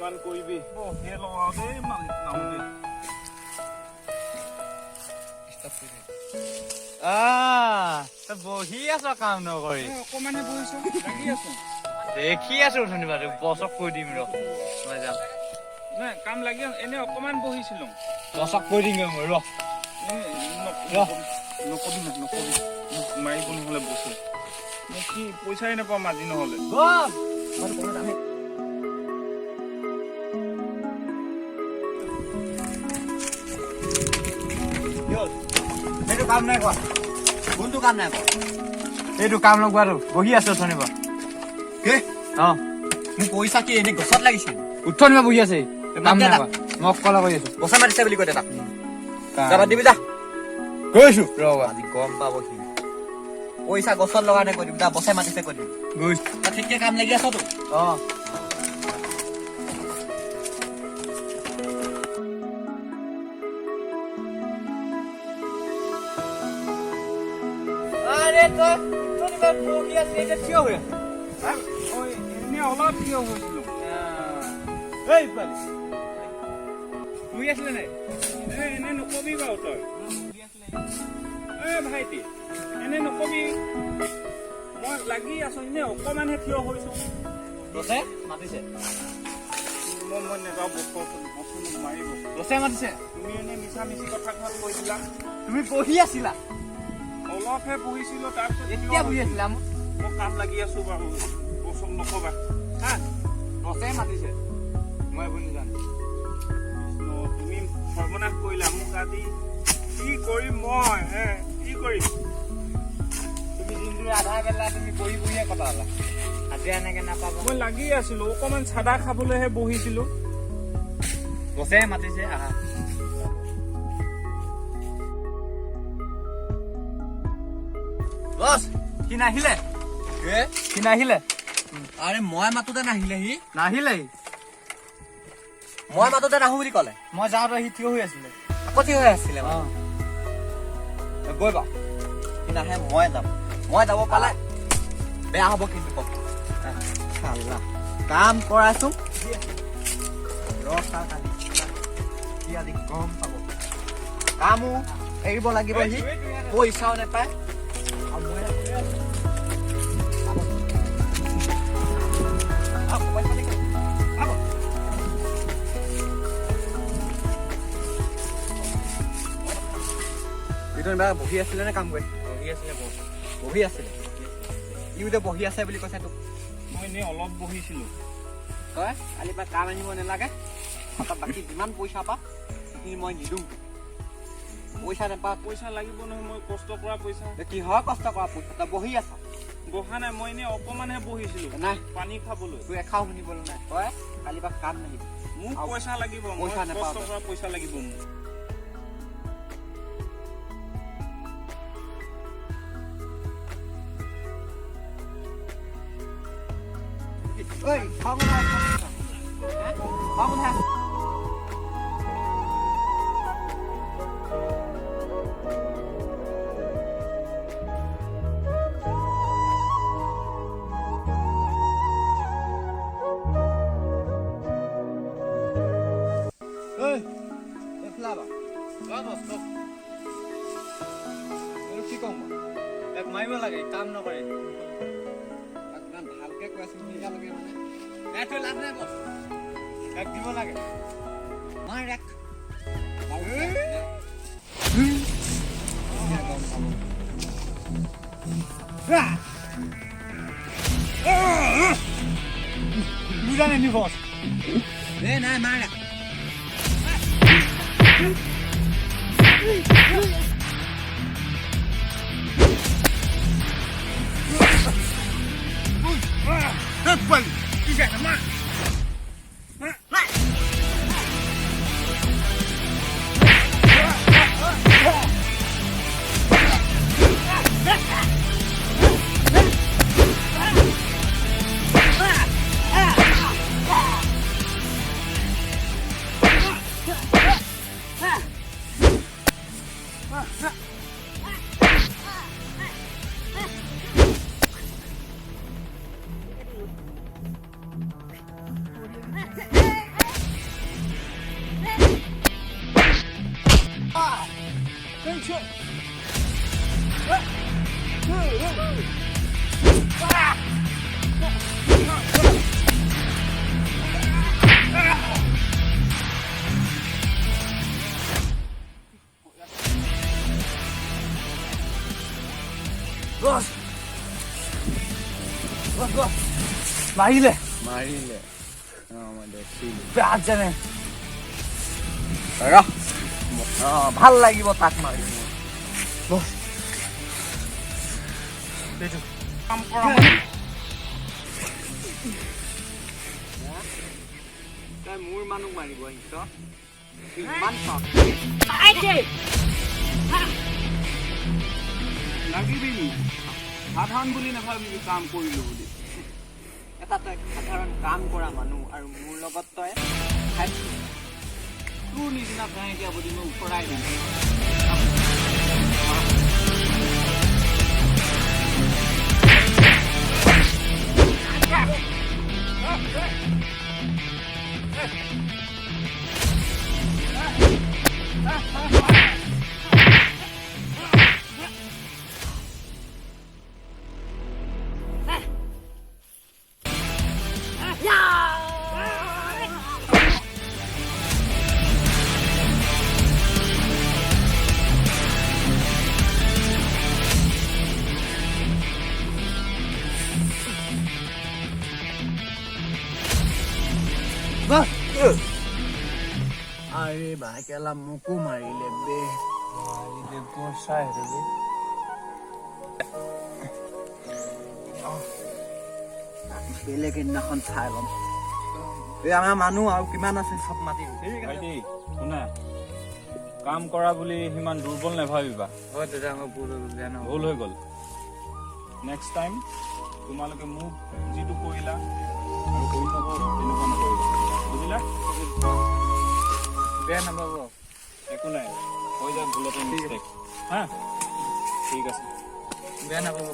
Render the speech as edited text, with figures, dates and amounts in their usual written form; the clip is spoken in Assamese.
কিমান কৰিবি হে লগাও দেই মালিক নাও দেই বহি আছ কাম নকৰি অকমানে বহিছো লাগি আছো দেখি আছো ধন্যবাদ বছক কৈ দিম ৰ মই যাম নাই কাম লাগি এনে অকমান বহিছিলো বছক কৈ দিম মই ৰ নকবি মাৰিব নহলে বসু মই কি পইচাই নাপাম আজি নহলে এইটো কাম নাই কোৱা কোনটো কাম নাই কোৱা এইটো কাম লগোৱাটো বহি আছো ধন্যবাদ মোক পইচা কি এনে গছত লাগিছিল উঠনিবা বহি আছে কাম নাই কোৱা মই অকলে কৰি আছো গছা মাতিছে বুলি কৈ দে তাক যাবা দিবি যা গৈছো ৰবা আজি গম পাব সি পইচা গছত লগা নাই কৈ দিবি যা বচাই মাতিছে কৈ দিবি গৈছো ঠিককে কাম লাগি আছ তো আরে তো ধন্যবাদ বহি আছে এটা থিয় হৈ আছে এনে অলপ থিয় হৈছিলো এই পালি বহি আছিলে নাই এনে নকবি বাৰু তই ভাইটি এনে নকবি মই লাগি আছো এনে অকমানহে থিয় হৈছো বছে মাতিছে মই নেযাওঁ বস্তু মাৰিব বছে মাতিছে তুমি এনে মিছা মিছি কথা কৈ দিলা তুমি বহি আছিলা অলপহে বহিছিলো তাৰপিছত এতিয়া বহি আছিলা মই কাম লাগি আছো বাৰু বস্তু নকবা হা বছে মাতিছে মই বহি যাম তুমি সৰ্বনাশ কৰিলা মোক আজি কি কৰিম মই কি কৰিম তুমি দিনটো আধা বেলা তুমি বহি বহিয়ে কটালা আজি এনেকে নাপাবা মই লাগি আছিলো অকমান চাদা খাবলৈহে বহিছিলো বছে মাতিছে আহা বস কি নাহিলে কি নাহিলে আৰে মই মাতোতে নাহিলে সি নাহিলে মই মাতোতে নাহো বুলি ক'লে মই যাওঁতে সি থিয় হৈ আছিলে আকৌ থিয় হৈ আছিলে গৈ বাৰু সি নাহে মই যাম মই যাব পালে বেয়া হ'ব কিন্তু কওক কাম কৰাইছো আজি গম পাব কামো এৰিব লাগিব সি পইচাও নাপায় বহি আছিলে নে কাম কৰি বহি আছিলে ইউতে বহি আছে বুলি কৈছে তোক মই এনেই অলপ বহিছিলো তই কালি পৰা কাম আনিব নালাগে বাকী যিমান পইচা পা সেইখিনি মই নিদিওঁ পইচা নাপা পইচা লাগিব নহয় মই কষ্ট কৰা পইচা কিহৰ কষ্ট কৰা পইচা তই বহি আছ বহা নাই মই এনেই অকমানহে বহিছিলো নাই পানী খাবলৈ তোৰ এখাও শুনিবলৈ নাই তই কালি পৰা কাম নাহিবি মোক পইচা লাগিব পইচা নাপাওঁ কষ্ট কৰা পইচা লাগিব মোক ঐ খাব নাই খাব নাই কি কম তাক মাৰিব লাগে কাম নকৰে ইমান ভালকে কৈ আছো নিজে মানে এইটো লাভ নাই বছ তাক দিব লাগে মাৰ এক বুঝানে নি বস নাই মাৰ এক মাৰিলে মাৰিলে মই দেখিলো বেয়া জানে ভাল লাগিব তাক মাৰি কাম কৰা তই মোৰ মানুহ মাৰিব আহিছ ইমান পাপ লাগিবি সাধাৰণ বুলি নাভাবিবি কাম কৰিলো বুলি এটা তই সাধাৰণ কাম কৰা মানুহ আৰু মোৰ লগত তই তোৰ নিচিনা ভেঁকীয়া বুলি মই উফৰাই দিম আৰে ভাই কেলা মোকো মাৰিলে বে চাই বেলেগ এদিনাখন চাই ল'ম এই আমাৰ মানুহ আৰু কিমান আছে চব মাতি ভাইটি শুনা কাম কৰা বুলি সিমান দুৰ্বল নাভাবিবা হয় দাদা আমাৰ ভুল হৈ গ'ল নেক্সট টাইম তোমালোকে মোক যিটো কৰিলা আৰু কৰি যাব তেনেকুৱা নকৰিবা বুজিলা বেয়া নাপাব একো নাই হৈ যায় ভুলতে মিষ্টেক হা ঠিক আছে বেয়া নাপাব